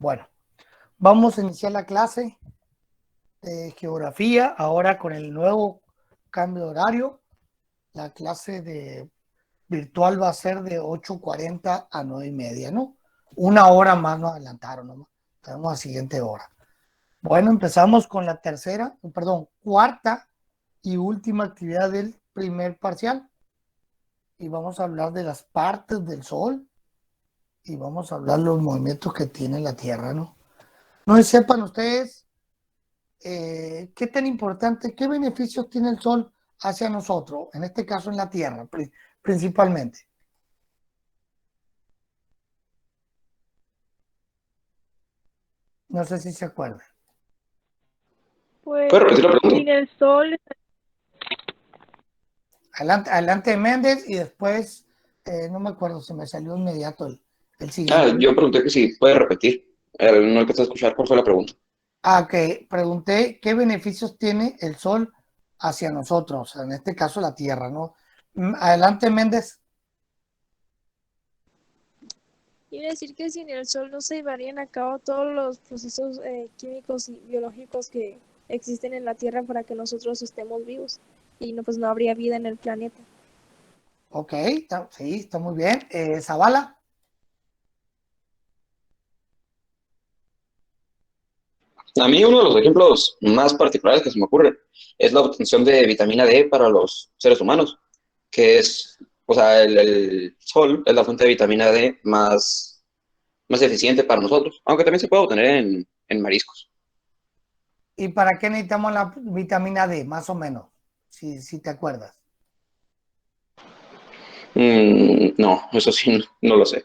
Bueno, vamos a iniciar la clase de geografía ahora con el nuevo cambio de horario. La clase de virtual va a ser de 8:40 a 9:30, ¿no? Una hora más nos adelantaron, ¿no? Tenemos la siguiente hora. Bueno, empezamos con la cuarta y última actividad del primer parcial. Y vamos a hablar de las partes del Sol y vamos a hablar de los movimientos que tiene la Tierra, ¿no? No sepan ustedes qué tan importante, qué beneficios tiene el Sol hacia nosotros, en este caso en la Tierra, principalmente. No sé si se acuerdan. Pues ¿Puedo repetir la pregunta? sin el sol, Adelante Méndez y después, no me acuerdo, se me salió inmediato el siguiente. Yo pregunté que si puede repetir. No alcancé a escuchar cuál fue la pregunta. Que pregunté qué beneficios tiene el Sol hacia nosotros, en este caso la Tierra, ¿no? Adelante Méndez. Quiere decir que sin el sol no se llevarían a cabo todos los procesos químicos y biológicos que existen en la Tierra para que nosotros estemos vivos y no, pues no habría vida en el planeta. Ok, sí, está muy bien. Zavala. A mí uno de los ejemplos más particulares que se me ocurre es la obtención de vitamina D para los seres humanos, que es, o sea, el sol es la fuente de vitamina D más eficiente para nosotros, aunque también se puede obtener en mariscos. ¿Y para qué necesitamos la vitamina D, más o menos? Si te acuerdas. No, eso sí, no lo sé.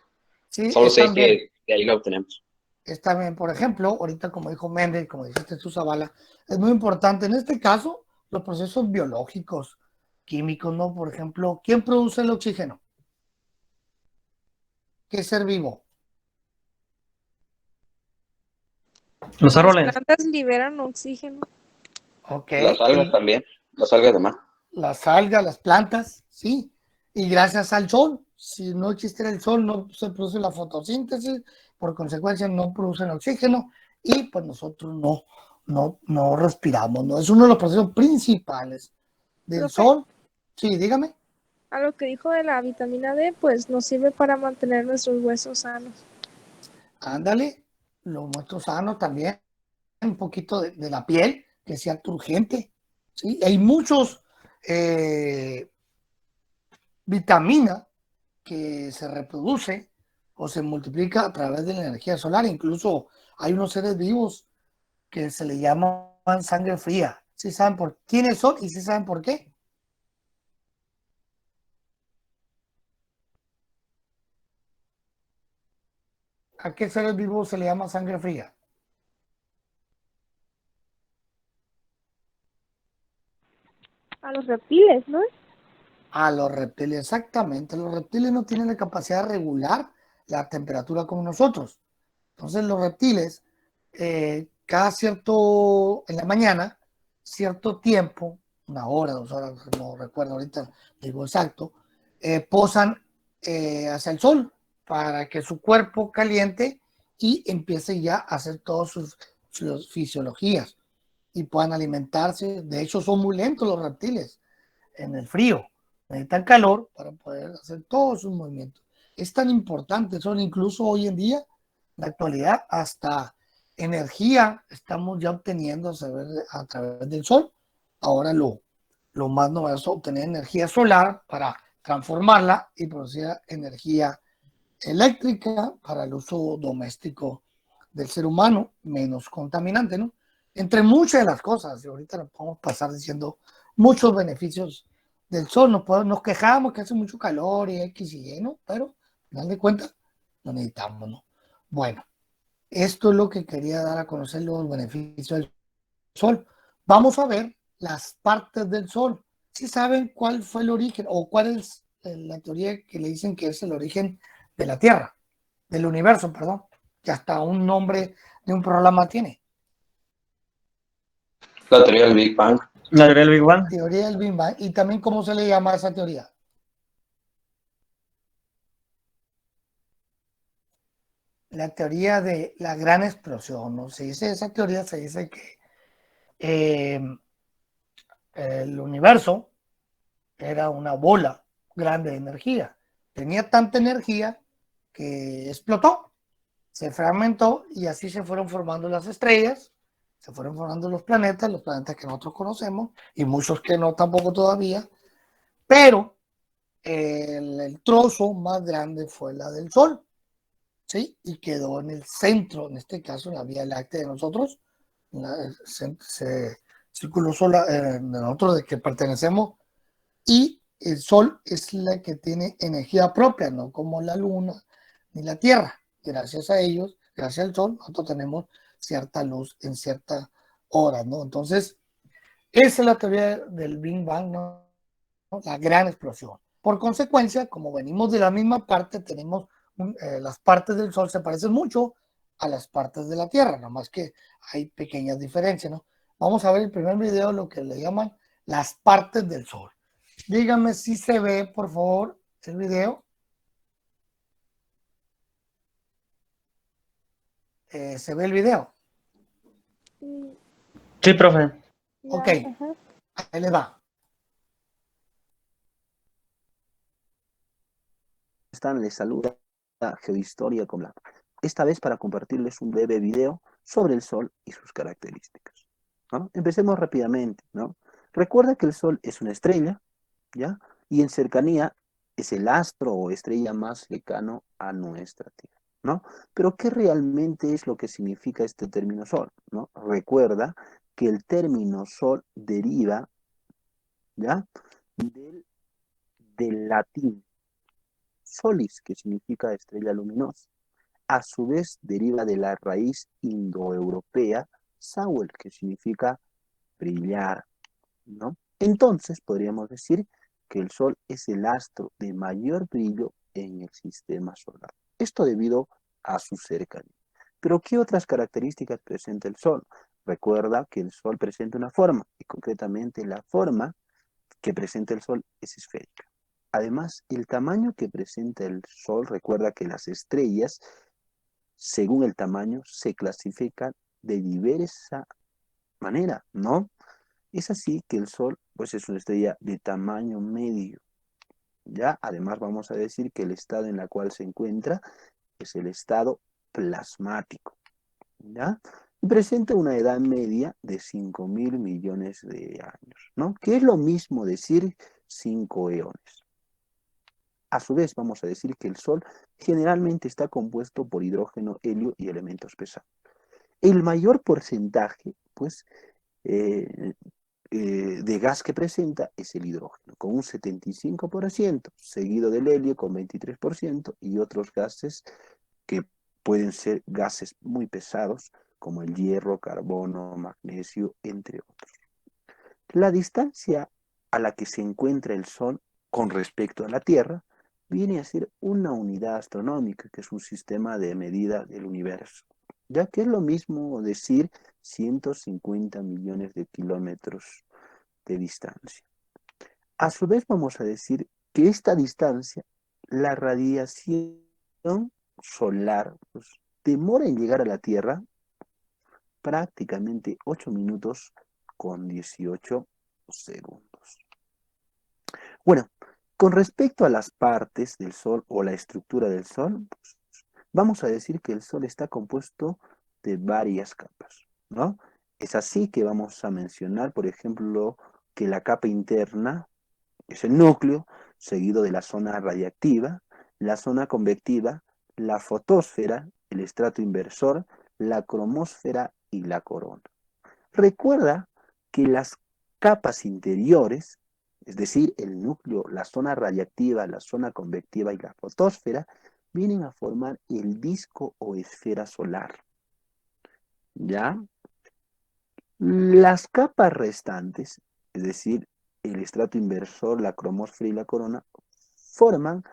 Sí, Solo sé están bien. que de ahí la obtenemos. Está bien. Por ejemplo, ahorita como dijo Méndez, como dijiste tú, Zavala, es muy importante en este caso los procesos biológicos, químicos, ¿no? Por ejemplo, ¿quién produce el oxígeno? ¿Qué ser vivo? Los Las árboles. plantas liberan oxígeno. Ok, Las algas y también, las algas de mar. las algas, las plantas, sí. Y gracias al sol, si no existiera el sol, no se produce la fotosíntesis, por consecuencia no producen oxígeno y pues nosotros no respiramos, ¿no? Es uno de los procesos principales del Profe, sol. Sí, dígame. a lo que dijo de la vitamina D, pues nos sirve para mantener nuestros huesos sanos. Ándale, lo nuestro sano también, un poquito de la piel, que sea turgente, ¿sí? Hay muchos vitaminas que se reproduce o se multiplica a través de la energía solar. Incluso hay unos seres vivos que se le llaman sangre fría. ¿Sí saben por quiénes son y sí saben por qué? ¿A qué seres vivos se le llama sangre fría? a los reptiles, ¿no? A los reptiles, exactamente. Los reptiles no tienen la capacidad de regular la temperatura como nosotros. Entonces los reptiles, cada cierto, en la mañana, cierto tiempo, una hora, 2 horas, no recuerdo ahorita, digo exacto, posan hacia el sol para que su cuerpo caliente y empiece ya a hacer todas sus fisiologías y puedan alimentarse. De hecho, son muy lentos los reptiles en el frío. Necesitan calor para poder hacer todos sus movimientos. Es tan importante, son incluso hoy en día, en la actualidad, hasta energía estamos ya obteniendo a través del sol. Ahora lo más novedoso es obtener energía solar para transformarla y producir energía eléctrica para el uso doméstico del ser humano, menos contaminante, ¿no? Entre muchas de las cosas, y ahorita nos podemos pasar diciendo muchos beneficios del sol, nos quejamos que hace mucho calor y X y Y, ¿no? Pero, al final de cuentas, lo necesitamos, ¿no? Bueno, esto es lo que quería dar a conocer los beneficios del sol. Vamos a ver las partes del sol. ¿Sí saben cuál fue el origen o cuál es la teoría que le dicen que es el origen de la Tierra, del universo, perdón, que hasta un nombre de un programa tiene? La teoría del Big Bang. La teoría del Big Bang. Teoría del Big Bang. Y también, ¿cómo se le llama a esa teoría? la teoría de la gran explosión, ¿no? Esa teoría se dice que eh, el universo era una bola grande de energía. Tenía tanta energía que explotó, se fragmentó y así se fueron formando las estrellas, se fueron formando los planetas que nosotros conocemos y muchos que no tampoco todavía, pero el trozo más grande fue la del Sol, ¿sí? Y quedó en el centro, en este caso en la Vía Láctea de nosotros, círculo solar de nosotros de que pertenecemos, y el Sol es la que tiene energía propia, no como la Luna ni la Tierra. Gracias a ellos, gracias al Sol, nosotros tenemos cierta luz en ciertas horas, ¿no? Entonces, esa es la teoría del Big Bang, ¿no? La gran explosión. Por consecuencia, como venimos de la misma parte, tenemos las partes del Sol se parecen mucho a las partes de la Tierra, nomás que hay pequeñas diferencias, ¿no? Vamos a ver el primer video, lo que le llaman las partes del Sol. Díganme si se ve, por favor, el video. ¿Se ve el video? Mm, Sí, profe. ya, Ok, ajá. ahí le va. Están, les saluda Geohistoria con la. Esta vez para compartirles un breve video sobre el Sol y sus características, ¿no? Empecemos rápidamente, ¿no? Recuerda que el Sol es una estrella, ¿ya? Y en cercanía es el astro o estrella más cercano a nuestra Tierra, ¿no? Pero ¿qué realmente es lo que significa este término Sol, ¿no? Recuerda que el término Sol deriva, ¿ya? Del latín solis, que significa estrella luminosa. A su vez deriva de la raíz indoeuropea Sawel, que significa brillar, ¿no? Entonces podríamos decir que el Sol es el astro de mayor brillo en el sistema solar. Esto debido a su cercanía. Pero ¿qué otras características presenta el Sol? Recuerda que el Sol presenta una forma, y concretamente la forma que presenta el Sol es esférica. Además, el tamaño que presenta el Sol, recuerda que las estrellas, según el tamaño, se clasifican de diversa manera, ¿no? Es así que el Sol, pues es una estrella de tamaño medio, ¿ya? Además, vamos a decir que el estado en el cual se encuentra es el estado plasmático, ¿ya? Y presenta una edad media de 5.000 millones de años, ¿no? Que es lo mismo decir 5 eones. A su vez, vamos a decir que el Sol generalmente está compuesto por hidrógeno, helio y elementos pesados. El mayor porcentaje, pues, de gas que presenta es el hidrógeno, con un 75%, seguido del helio con 23% y otros gases que pueden ser gases muy pesados, como el hierro, carbono, magnesio, entre otros. La distancia a la que se encuentra el Sol con respecto a la Tierra viene a ser una unidad astronómica, que es un sistema de medida del universo, ya que es lo mismo decir 150 millones de kilómetros de distancia. A su vez vamos a decir que esta distancia, la radiación solar, pues, demora en llegar a la Tierra prácticamente 8 minutos con 18 segundos. Bueno, con respecto a las partes del Sol o la estructura del Sol, pues, vamos a decir que el Sol está compuesto de varias capas, ¿no? Es así que vamos a mencionar, por ejemplo, que la capa interna es el núcleo, seguido de la zona radiactiva, la zona convectiva, la fotosfera, el estrato inversor, la cromosfera y la corona. Recuerda que las capas interiores, es decir, el núcleo, la zona radiactiva, la zona convectiva y la fotosfera, vienen a formar el disco o esfera solar, ¿ya? Las capas restantes, es decir, el estrato inversor, la cromosfera y la corona, forman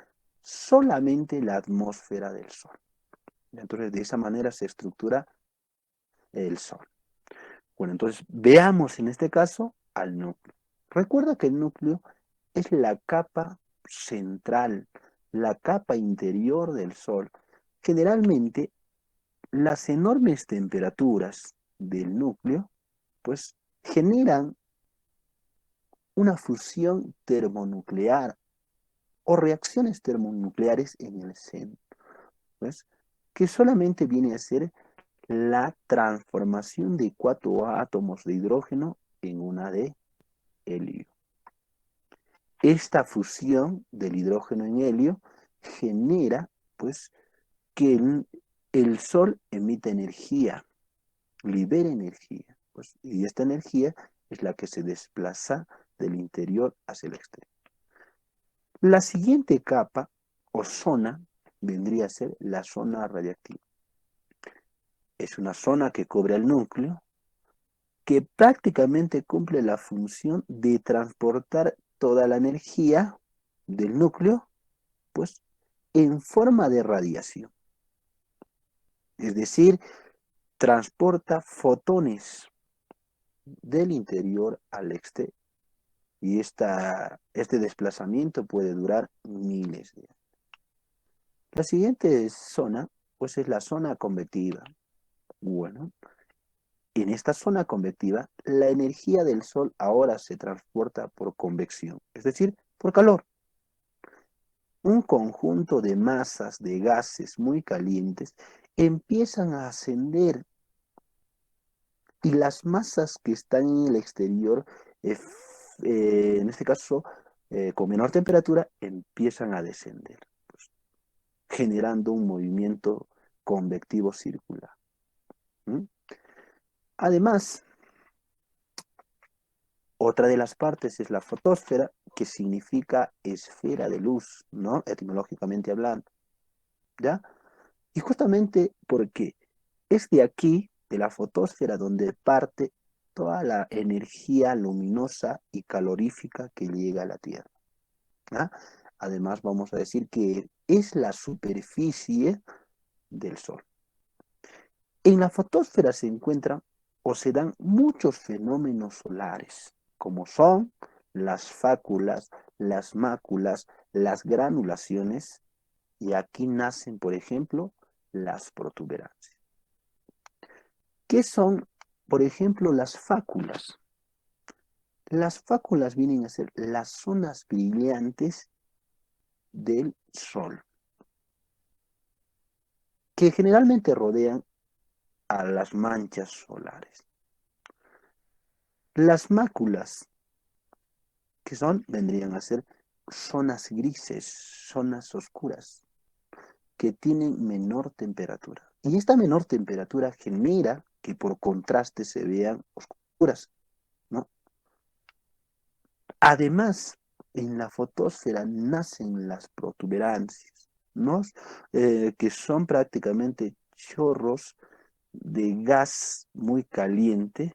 solamente la atmósfera del Sol. Entonces, de esa manera se estructura el Sol. Bueno, entonces veamos en este caso al núcleo. Recuerda que el núcleo es la capa central, la capa interior del Sol. Generalmente Las enormes temperaturas del núcleo, pues, generan una fusión termonuclear o reacciones termonucleares en el centro, pues, que solamente viene a ser la transformación de 4 átomos de hidrógeno en una de helio. Esta fusión del hidrógeno en helio genera, pues, que el Sol emite energía, libera energía, pues, y esta energía es la que se desplaza del interior hacia el exterior. La siguiente capa o zona vendría a ser la zona radiactiva. Es una zona que cubre el núcleo, que prácticamente cumple la función de transportar toda la energía del núcleo, pues, en forma de radiación. Es decir, transporta fotones del interior al exterior. Y este desplazamiento puede durar miles de años. La siguiente zona, pues, es la zona convectiva. Bueno, en esta zona convectiva, la energía del Sol ahora se transporta por convección, es decir, por calor. Un conjunto de masas de gases muy calientes empiezan a ascender y las masas que están en el exterior, en este caso, con menor temperatura, empiezan a descender, pues, generando un movimiento convectivo circular. ¿Mm? Además, otra de las partes es la fotosfera, que significa esfera de luz, ¿no? Etimológicamente hablando, ¿ya? Y justamente porque es de aquí, de la fotosfera, donde parte toda la energía luminosa y calorífica que llega a la Tierra, ¿ya? Además, vamos a decir que es la superficie del Sol. En la fotosfera se encuentran o se dan muchos fenómenos solares, como son las fáculas, las máculas, las granulaciones, y aquí nacen, por ejemplo, las protuberancias. ¿Qué son, por ejemplo, las fáculas? Las fáculas vienen a ser las zonas brillantes del Sol, que generalmente rodean a las manchas solares. Las máculas, que vendrían a ser zonas grises, zonas oscuras, que tienen menor temperatura. Y esta menor temperatura genera que por contraste se vean oscuras, ¿no? Además, en la fotosfera nacen las protuberancias, ¿no? Que son prácticamente chorros de gas muy caliente,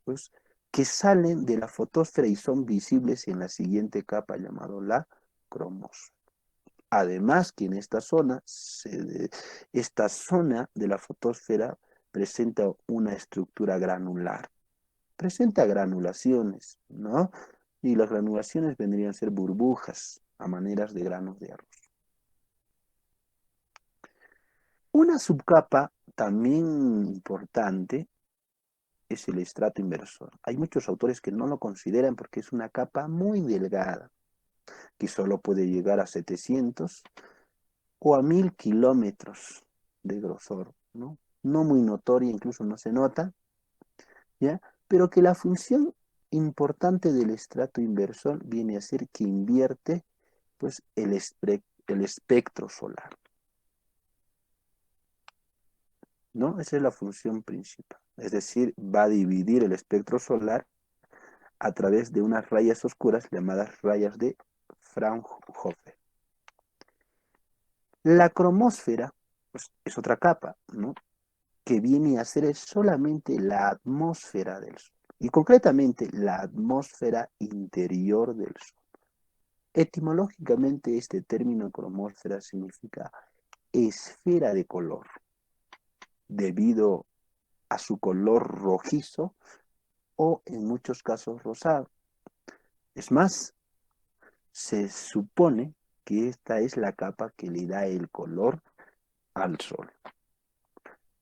pues, que salen de la fotosfera y son visibles en la siguiente capa llamada la cromosfera. Además que en esta zona de la fotosfera presenta una estructura granular, presenta granulaciones, ¿no? Y las granulaciones vendrían a ser burbujas a maneras de granos de arroz. Una subcapa también importante es el estrato inversor. Hay muchos autores que no lo consideran porque es una capa muy delgada, que solo puede llegar a 700 o a 1000 kilómetros de grosor, ¿no? No muy notoria, incluso no se nota, ¿ya? Pero que la función importante del estrato inversor viene a ser que invierte, pues, el espectro solar, ¿no? Esa es la función principal. Es decir, va a dividir el espectro solar a través de unas rayas oscuras llamadas rayas de Fraunhofer. La cromosfera, pues, es otra capa, ¿no? Que viene a ser solamente la atmósfera del Sol, y concretamente la atmósfera interior del Sol. Etimológicamente, este término cromosfera significa esfera de color, debido a su color rojizo o en muchos casos rosado. Es más, se supone que esta es la capa que le da el color al Sol.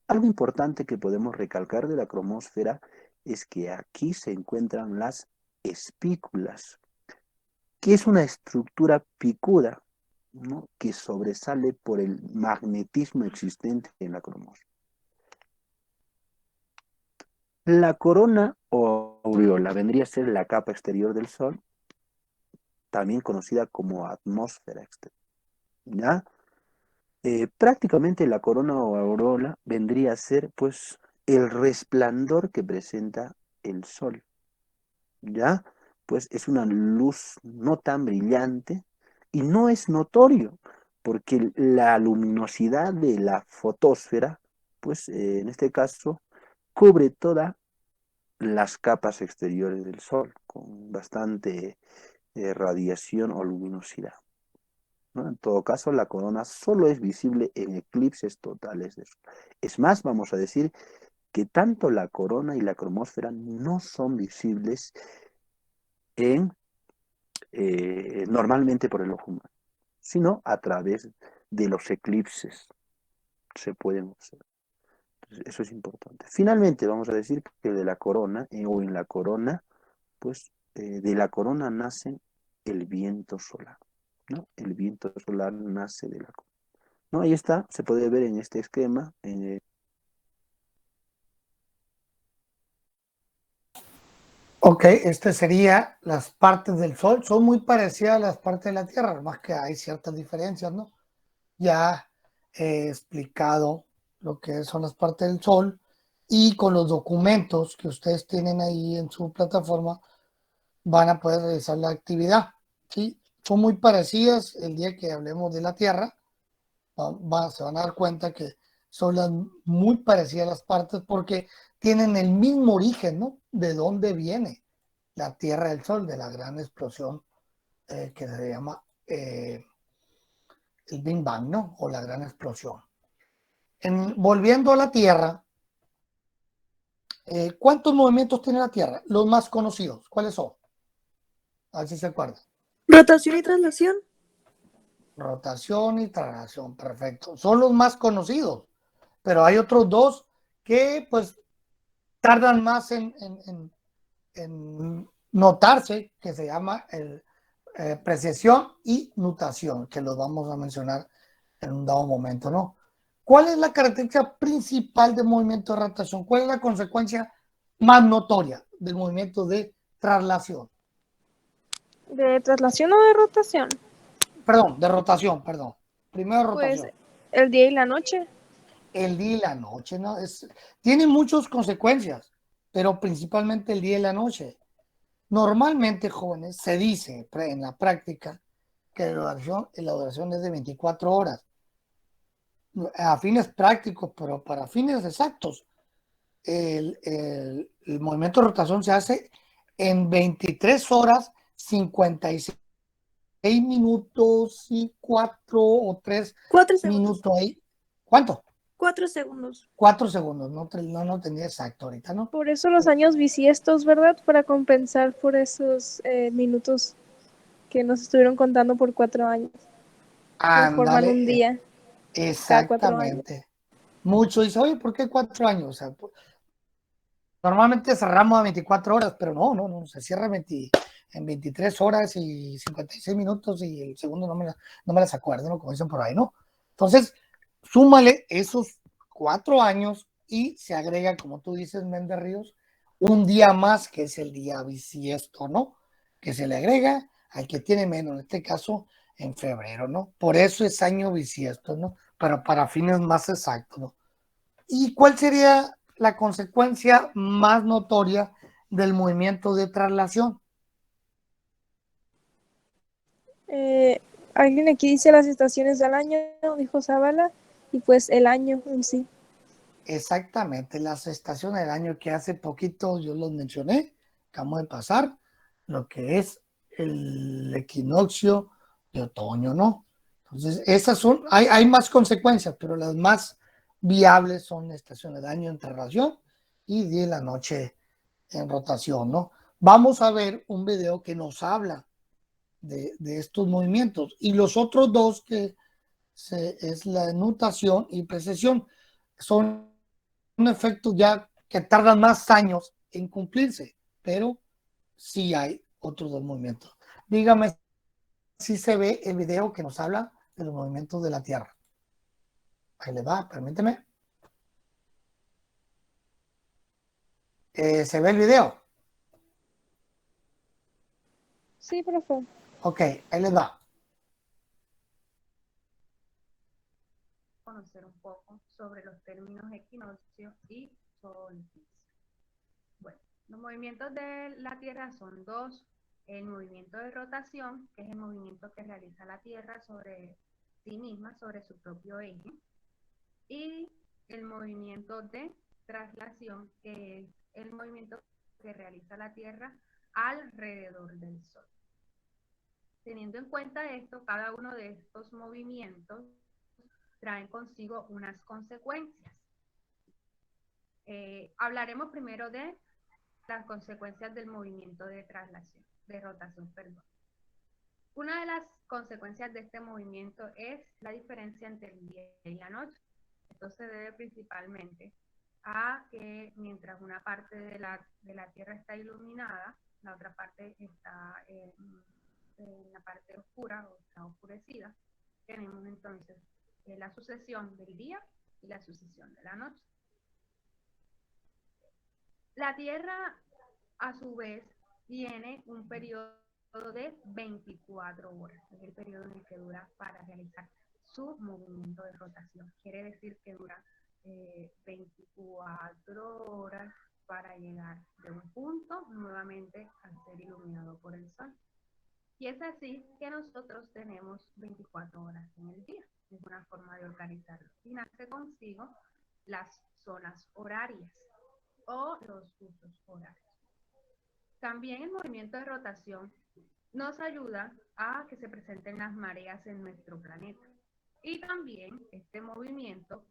Algo importante que podemos recalcar de la cromosfera es que aquí se encuentran las espículas, que es una estructura picuda, ¿no?, que sobresale por el magnetismo existente en la cromosfera. La corona o aureola vendría a ser la capa exterior del Sol, también conocida como atmósfera exterior, ¿ya? Prácticamente la corona o aureola vendría a ser, pues, el resplandor que presenta el Sol, ¿ya? Pues es una luz no tan brillante y no es notorio, porque la luminosidad de la fotosfera, pues en este caso, cubre todas las capas exteriores del Sol con bastante radiación o luminosidad, ¿no? En todo caso, la corona solo es visible en eclipses totales del Sol. Es más, vamos a decir que tanto la corona y la cromosfera no son visibles normalmente por el ojo humano, sino a través de los eclipses se pueden observar. Entonces, eso es importante. Finalmente, vamos a decir que de la corona, o en la corona, pues de la corona nace el viento solar, ¿no? El viento solar nace de la corona, ¿no? Ahí está, se puede ver en este esquema. Ok, este sería las partes del Sol. Son muy parecidas a las partes de la Tierra, más que hay ciertas diferencias, ¿no? Ya he explicado lo que son las partes del Sol y con los documentos que ustedes tienen ahí en su plataforma van a poder realizar la actividad, ¿sí? Son muy parecidas. El día que hablemos de la Tierra, se van a dar cuenta que son muy parecidas las partes porque tienen el mismo origen, ¿no? De dónde viene la Tierra del Sol, de la gran explosión que se llama el Big Bang, ¿no? O la gran explosión. Volviendo a la Tierra, ¿cuántos movimientos tiene la Tierra? Los más conocidos, ¿cuáles son? A ver si se acuerdan. Rotación y traslación. Rotación y traslación, perfecto. Son los más conocidos, pero hay otros dos que pues tardan más en notarse, que se llama precesión y nutación, que los vamos a mencionar en un dado momento, ¿no? ¿Cuál es la característica principal del movimiento de rotación? ¿Cuál es la consecuencia más notoria del movimiento de traslación? ¿De traslación o de rotación? Perdón, de rotación, perdón. Primero Pues rotación. el día y la noche. El día y la noche, ¿no? Tiene muchas consecuencias, pero principalmente el día y la noche. Normalmente, jóvenes, se dice en la práctica que la duración es de 24 horas. A fines prácticos, pero para fines exactos, el movimiento de rotación se hace en 23 horas, 56 minutos y 4 o 3 4 segundos. minutos ahí. ¿Cuánto? 4 segundos. 4 segundos, no tenía exacto ahorita, ¿no? Por eso los años bisiestos, ¿verdad? Para compensar por esos minutos que nos estuvieron contando por 4 años. Que forman un Ándale, día cada 4 años. exactamente. Mucho dice, oye, ¿por qué 4 años? O sea, normalmente cerramos a 24 horas, pero no, se cierra en 23 horas y 56 minutos y el segundo no me las acuerdo, ¿no? Como dicen por ahí, ¿no? Entonces, súmale esos 4 años y se agrega, como tú dices, Méndez Ríos, un día más, que es el día bisiesto, ¿no? Que se le agrega al que tiene menos, en este caso, en febrero, ¿no? Por eso es año bisiesto, ¿no? Pero para fines más exactos, ¿no? ¿Y cuál sería la consecuencia más notoria del movimiento de traslación? Alguien aquí dice las estaciones del año, dijo Zavala, y pues el año en sí. Exactamente, las estaciones del año que hace poquito yo los mencioné, acabamos de pasar, lo que es el equinoccio de otoño, ¿no? Entonces, esas son, hay más consecuencias, pero las más viables son estaciones del año en traslación y día y la noche en rotación, ¿no? Vamos a ver un video que nos habla de estos movimientos y los otros dos que es la nutación y precesión son efectos ya que tardan más años en cumplirse, pero sí hay otros dos movimientos. Dígame si se ve el video que nos habla de los movimientos de la Tierra. Ahí le va, permíteme. ¿Se ve el video? Sí, profe. Ok, ahí les va. Conocer un poco sobre los términos equinoccio y solsticio. Bueno, los movimientos de la Tierra son dos. El movimiento de rotación, que es el movimiento que realiza la Tierra sobre sí misma, sobre su propio eje, y el movimiento de traslación, que es el movimiento que realiza la Tierra alrededor del Sol. Teniendo en cuenta esto, cada uno de estos movimientos traen consigo unas consecuencias. Hablaremos primero de las consecuencias del movimiento de traslación, de rotación, perdón. Una de las consecuencias de este movimiento es la diferencia entre el día y la noche. Esto se debe principalmente a que mientras una parte de la Tierra está iluminada, la otra parte está en la parte oscura o está oscurecida. Tenemos entonces la sucesión del día y la sucesión de la noche. La Tierra, a su vez, tiene un periodo de 24 horas. Es el periodo en el que dura para realizar su movimiento de rotación. Quiere decir que dura 24 horas para llegar de un punto nuevamente a ser iluminado por el sol. Y es así que nosotros tenemos 24 horas en el día. Es una forma de organizarlo. Y nace consigo las zonas horarias o los usos horarios. También el movimiento de rotación nos ayuda a que se presenten las mareas en nuestro planeta. Y también este movimiento,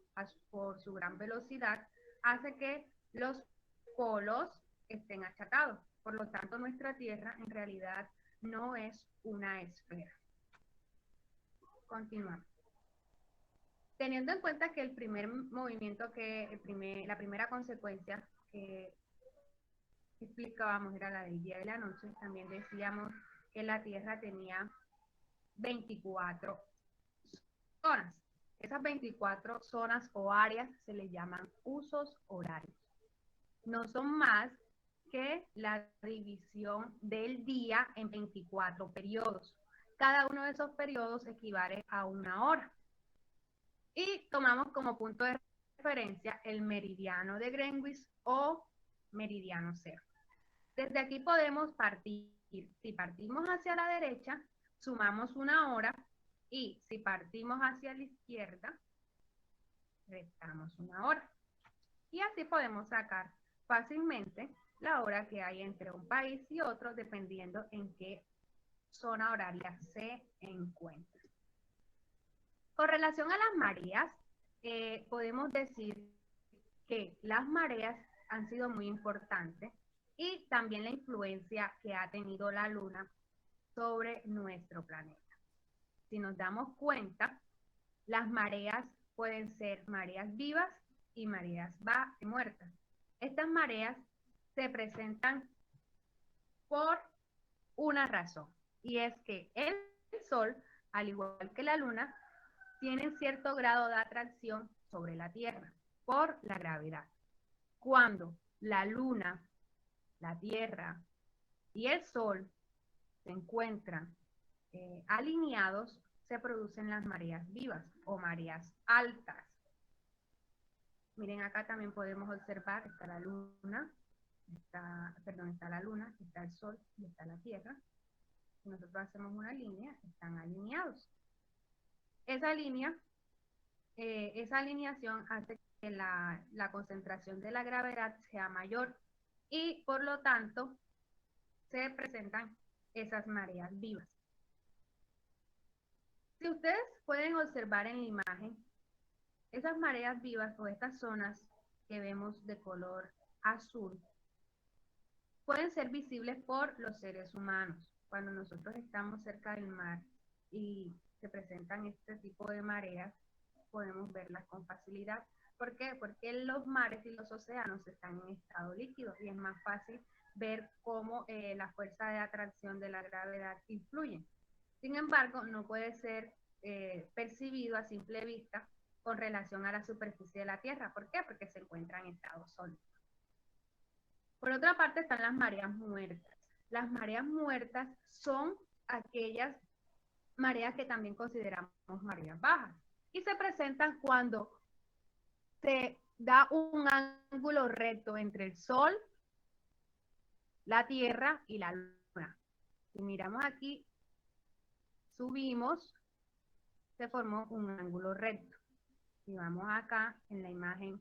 por su gran velocidad, hace que los polos estén achatados. Por lo tanto, nuestra Tierra en realidad no es una esfera. Continuamos. Teniendo en cuenta que el primer movimiento, la primera consecuencia que explicábamos era la del día y la noche, también decíamos que la Tierra tenía 24 zonas. Esas 24 zonas o áreas se les llaman usos horarios. No son más que la división del día en 24 periodos. Cada uno de esos periodos equivale a una hora. Y tomamos como punto de referencia el meridiano de Greenwich o meridiano cero. Desde aquí podemos partir. Si partimos hacia la derecha, sumamos una hora, y si partimos hacia la izquierda, restamos una hora. Y así podemos sacar fácilmente la hora que hay entre un país y otro, dependiendo en qué zona horaria se encuentra. Con relación a las mareas, podemos decir que las mareas han sido muy importantes y también la influencia que ha tenido la Luna sobre nuestro planeta. Si nos damos cuenta, las mareas pueden ser mareas vivas y mareas muertas. Estas mareas se presentan por una razón, y es que el Sol, al igual que la Luna, tienen cierto grado de atracción sobre la Tierra por la gravedad. Cuando la Luna, la Tierra y el Sol se encuentran alineados, se producen las mareas vivas o mareas altas. Miren, acá también podemos observar, está la Luna, está la Luna, está el Sol y está la Tierra. Si nosotros hacemos una línea, están alineados. Esa alineación hace que la concentración de la gravedad sea mayor y por lo tanto se presentan esas mareas vivas. Si ustedes pueden observar en la imagen, esas mareas vivas o estas zonas que vemos de color azul pueden ser visibles por los seres humanos. Cuando nosotros estamos cerca del mar y se presentan este tipo de mareas, podemos verlas con facilidad ¿Por qué? Porque los mares y los océanos están en estado líquido y es más fácil ver cómo la fuerza de atracción de la gravedad influye. Sin embargo, no puede ser percibido a simple vista con relación a la superficie de la Tierra. ¿Por qué? Porque se encuentra en estado sólido. Por otra parte están las mareas muertas. Las mareas muertas son aquellas mareas que también consideramos mareas bajas y se presentan cuando se da un ángulo recto entre el Sol, la Tierra y la Luna. Si miramos aquí, subimos, se formó un ángulo recto. Si vamos acá en la imagen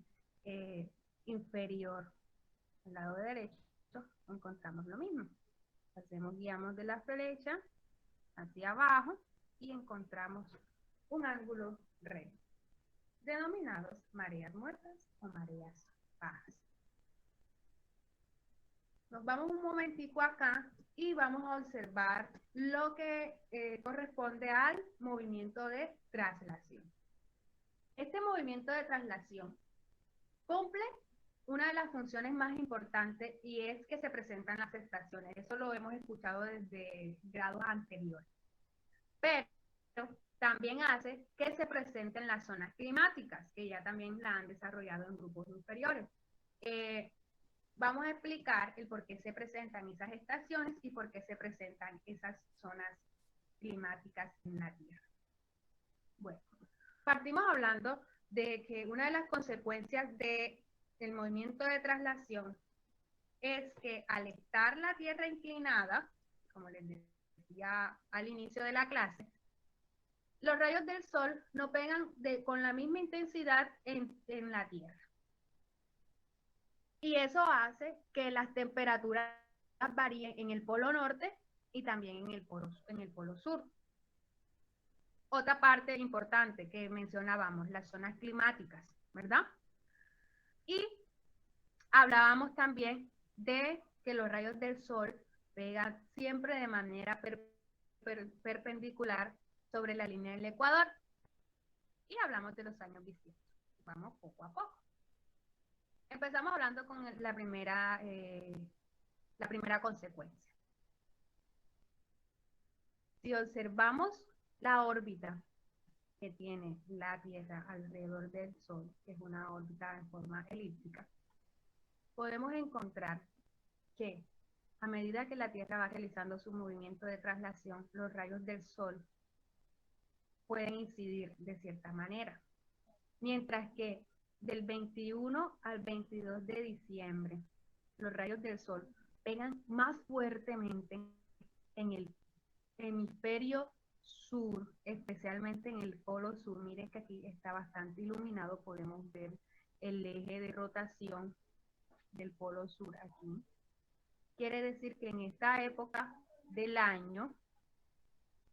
inferior, al lado derecho, encontramos lo mismo. Guiamos de la flecha hacia abajo y encontramos un ángulo recto, denominados mareas muertas o mareas bajas. Nos vamos un momentico acá y vamos a observar lo que corresponde al movimiento de traslación. Este movimiento de traslación cumple una de las funciones más importantes y es que se presentan las estaciones. Eso lo hemos escuchado desde grados anteriores. Pero también hace que se presenten las zonas climáticas, que ya también la han desarrollado en grupos inferiores. Vamos a explicar el por qué se presentan esas estaciones y por qué se presentan esas zonas climáticas en la Tierra. Bueno, partimos hablando de que una de las consecuencias del movimiento de traslación es que al estar la Tierra inclinada, como les decía al inicio de la clase, los rayos del Sol no pegan con la misma intensidad en la Tierra. Y eso hace que las temperaturas varíen en el polo norte y también en el polo sur. Otra parte importante que mencionábamos, las zonas climáticas, ¿verdad? Y hablábamos también de que los rayos del Sol pegan siempre de manera perpendicular sobre la línea del ecuador. Y hablamos de los años bisiestos. Vamos poco a poco. Empezamos hablando con la primera consecuencia. Si observamos la órbita que tiene la Tierra alrededor del Sol, que es una órbita en forma elíptica, podemos encontrar que a medida que la Tierra va realizando su movimiento de traslación, los rayos del Sol pueden incidir de cierta manera. Mientras que del 21 al 22 de diciembre, los rayos del Sol pegan más fuertemente en el hemisferio sur, especialmente en el polo sur. Miren que aquí está bastante iluminado, podemos ver el eje de rotación del polo sur aquí. Quiere decir que en esta época del año,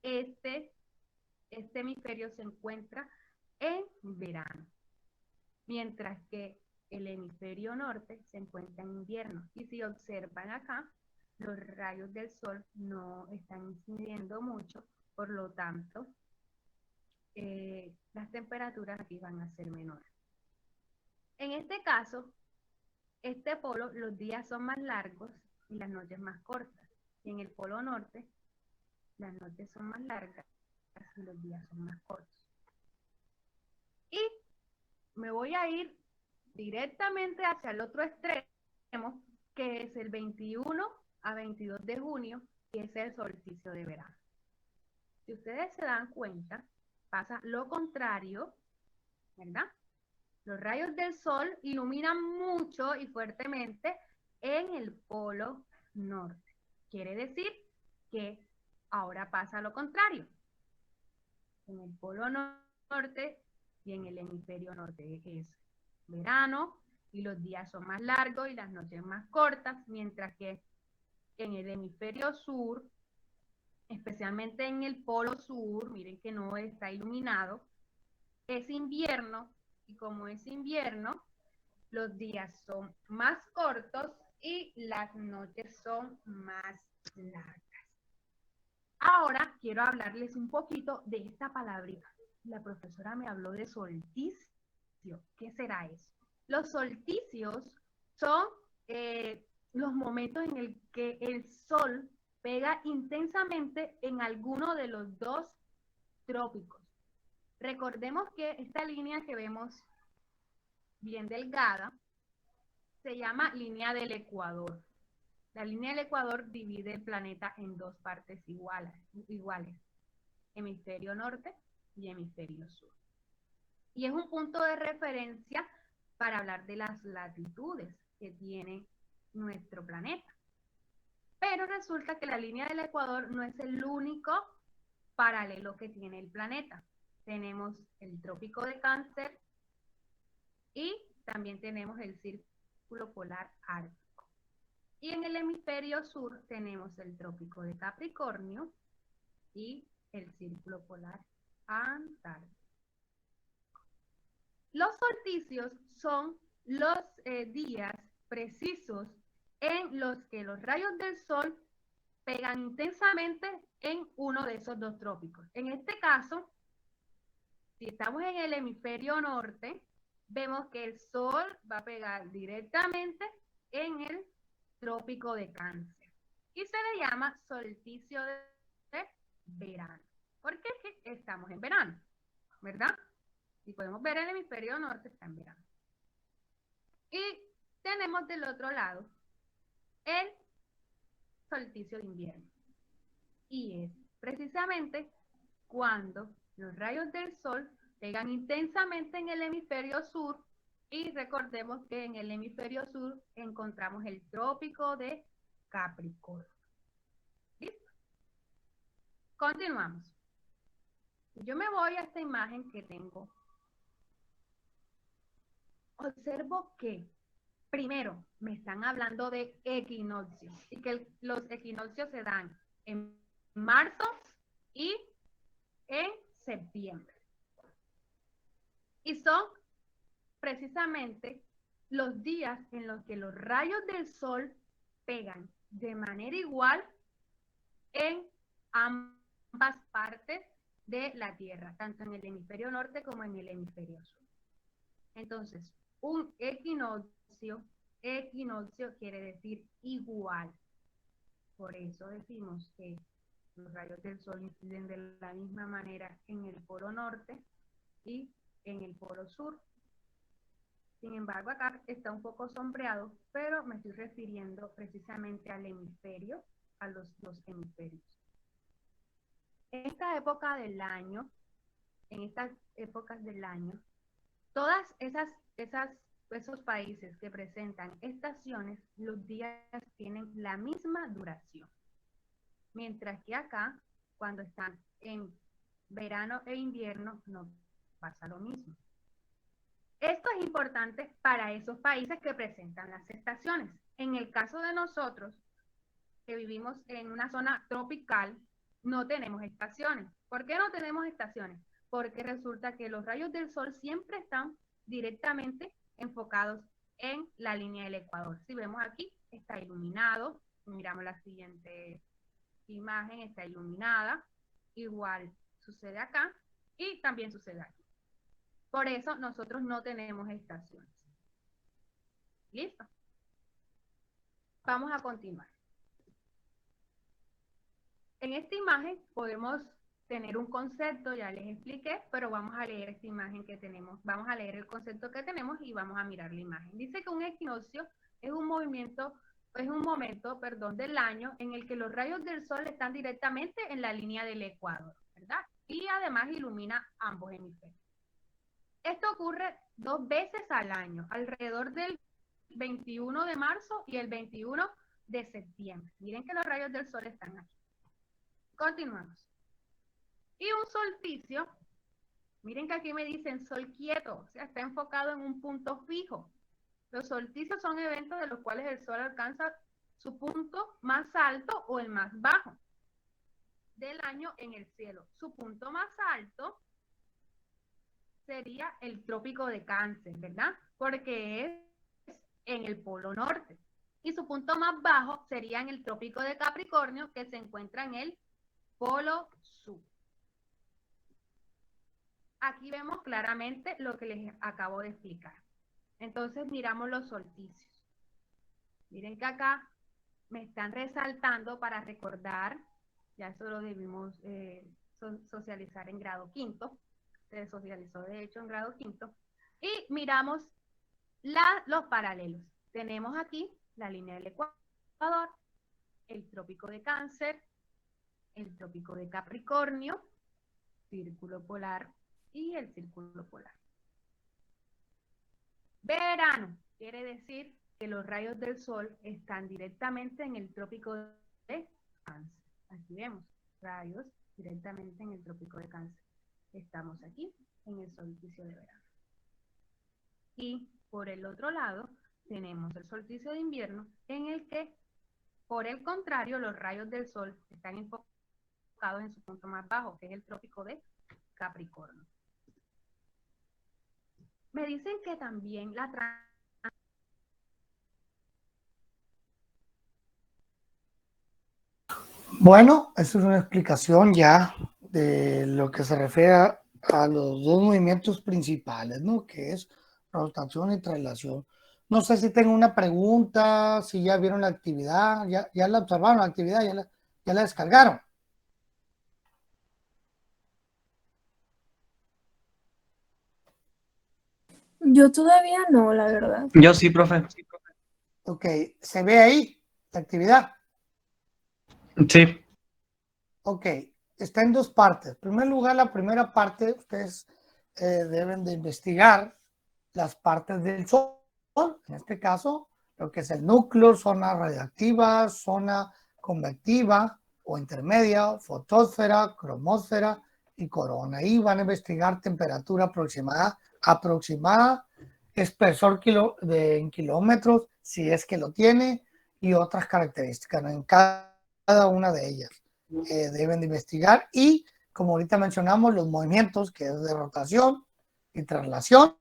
este hemisferio se encuentra en verano, mientras que el hemisferio norte se encuentra en invierno. Y si observan acá, los rayos del Sol no están incidiendo mucho, por lo tanto, las temperaturas aquí van a ser menores. En este caso, este polo, los días son más largos y las noches más cortas. Y en el polo norte, las noches son más largas y los días son más cortos. Y me voy a ir directamente hacia el otro extremo, que es el 21 a 22 de junio, y es el solsticio de verano. Si ustedes se dan cuenta, pasa lo contrario, ¿verdad? Los rayos del Sol iluminan mucho y fuertemente en el polo norte. Quiere decir que ahora pasa lo contrario. En el polo norte y en el hemisferio norte es verano y los días son más largos y las noches más cortas, mientras que en el hemisferio sur, especialmente en el polo sur, miren que no está iluminado, es invierno, y como es invierno, los días son más cortos y las noches son más largas. Ahora quiero hablarles un poquito de esta palabrita. La profesora me habló de solsticio ¿Qué será eso? Los solsticios son los momentos en el que el sol pega intensamente en alguno de los dos trópicos. Recordemos que esta línea que vemos bien delgada se llama línea del Ecuador. La línea del Ecuador divide el planeta en dos partes iguales, hemisferio norte y hemisferio sur. Y es un punto de referencia para hablar de las latitudes que tiene nuestro planeta. Pero resulta que la línea del Ecuador no es el único paralelo que tiene el planeta. Tenemos el trópico de Cáncer y también tenemos el círculo polar ártico. Y en el hemisferio sur tenemos el trópico de Capricornio y el círculo polar antártico. Los solsticios son los días precisos en los que los rayos del sol pegan intensamente en uno de esos dos trópicos. En este caso, si estamos en el hemisferio norte, vemos que el sol va a pegar directamente en el trópico de Cáncer y se le llama solsticio de verano. ¿Por qué? Porque estamos en verano, ¿verdad? Si podemos ver, el hemisferio norte está en verano. Y tenemos del otro lado el solsticio de invierno. Y es precisamente cuando los rayos del sol pegan intensamente en el hemisferio sur y recordemos que en el hemisferio sur encontramos el trópico de Capricornio. ¿Listo? Continuamos. Yo me voy a esta imagen que tengo. Observo que primero me están hablando de equinoccios y que los equinoccios se dan en marzo y en septiembre. Y son precisamente los días en los que los rayos del sol pegan de manera igual en ambas partes de la Tierra, tanto en el hemisferio norte como en el hemisferio sur. Entonces, un equinoccio quiere decir igual. Por eso decimos que los rayos del sol inciden de la misma manera en el polo norte y en el polo sur. Sin embargo, acá está un poco sombreado, pero me estoy refiriendo precisamente al hemisferio, a los dos hemisferios. En esta época del año, todas esos países que presentan estaciones, los días tienen la misma duración. Mientras que acá, cuando están en verano e invierno, no pasa lo mismo. Esto es importante para esos países que presentan las estaciones. En el caso de nosotros, que vivimos en una zona tropical, no tenemos estaciones. ¿Por qué no tenemos estaciones? Porque resulta que los rayos del sol siempre están directamente enfocados en la línea del Ecuador. Si vemos aquí, está iluminado. Miramos la siguiente imagen, está iluminada. Igual sucede acá y también sucede aquí. Por eso nosotros no tenemos estaciones. ¿Listo? Vamos a continuar. En esta imagen podemos tener un concepto, ya les expliqué, pero vamos a leer esta imagen que tenemos. Vamos a leer el concepto que tenemos y vamos a mirar la imagen. Dice que un equinoccio es un momento del año en el que los rayos del sol están directamente en la línea del Ecuador, ¿verdad? Y además ilumina ambos hemisferios. Esto ocurre 2 veces al año, alrededor del 21 de marzo y el 21 de septiembre. Miren que los rayos del sol están aquí. Continuamos. Y un solsticio, miren que aquí me dicen sol quieto, o sea, está enfocado en un punto fijo. Los solsticios son eventos de los cuales el sol alcanza su punto más alto o el más bajo del año en el cielo. Su punto más alto sería el trópico de Cáncer, ¿verdad? Porque es en el polo norte. Y su punto más bajo sería en el trópico de Capricornio, que se encuentra en el polo sur. aquí vemos claramente lo que les acabo de explicar. Entonces miramos los solsticios. Miren que acá me están resaltando para recordar, ya eso lo debimos socializar en grado quinto, se socializó de hecho en grado quinto, y miramos los paralelos. Tenemos aquí la línea del Ecuador, el trópico de Cáncer, el trópico de Capricornio, círculo polar y el círculo polar. Verano quiere decir que los rayos del sol están directamente en el trópico de Cáncer. Aquí vemos rayos directamente en el trópico de Cáncer. Estamos aquí en el solsticio de verano. Y por el otro lado tenemos el solsticio de invierno, en el que, por el contrario, los rayos del sol están enfocados en su punto más bajo, que es el trópico de Capricornio. Me dicen que también Bueno, eso es una explicación ya de lo que se refiere a los dos movimientos principales, ¿no? Que es rotación y traslación. No sé si tengo una pregunta, si ya vieron la actividad, ya la observaron la actividad, ya la descargaron. Yo todavía no, la verdad. Yo sí, profe. Ok, ¿se ve ahí la actividad? Sí. Ok, está en dos partes. En primer lugar, la primera parte, ustedes deben de investigar las partes del Sol, en este caso, lo que es el núcleo, zona radiactiva, zona convectiva o intermedia, fotosfera, cromosfera y corona. Ahí van a investigar temperatura aproximada, espesor en kilómetros, si es que lo tiene, y otras características, ¿no? En cada una de ellas deben de investigar, y como ahorita mencionamos, los movimientos, que es de rotación y traslación,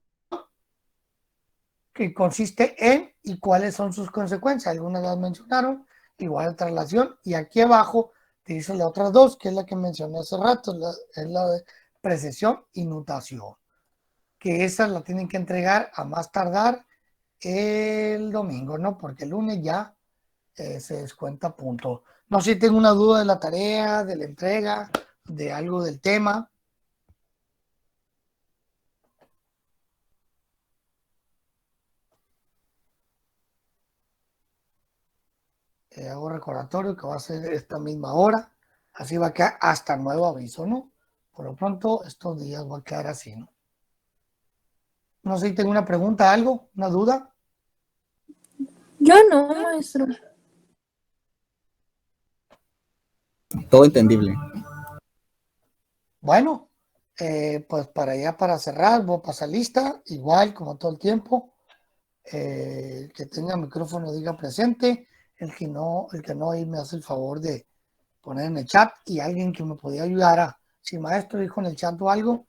que consiste en y cuáles son sus consecuencias. Algunas las mencionaron, igual de traslación, y aquí abajo te dice las otras dos, que es la que mencioné hace rato, es la de precesión y nutación, que esas la tienen que entregar a más tardar el domingo, ¿no? Porque el lunes ya se descuenta punto. No sé si tengo una duda de la tarea, de la entrega, de algo del tema. Hago recordatorio que va a ser esta misma hora, así va a quedar hasta nuevo aviso, ¿no? Por lo pronto, estos días va a quedar así, ¿no? No sé si tengo una pregunta, algo, una duda. Yo no, maestro. Todo entendible. Bueno, pues para cerrar, voy a pasar lista, igual como todo el tiempo. El que tenga micrófono diga presente, el que no ahí me hace el favor de poner en el chat, y alguien que me podía ayudar si maestro dijo en el chat o algo,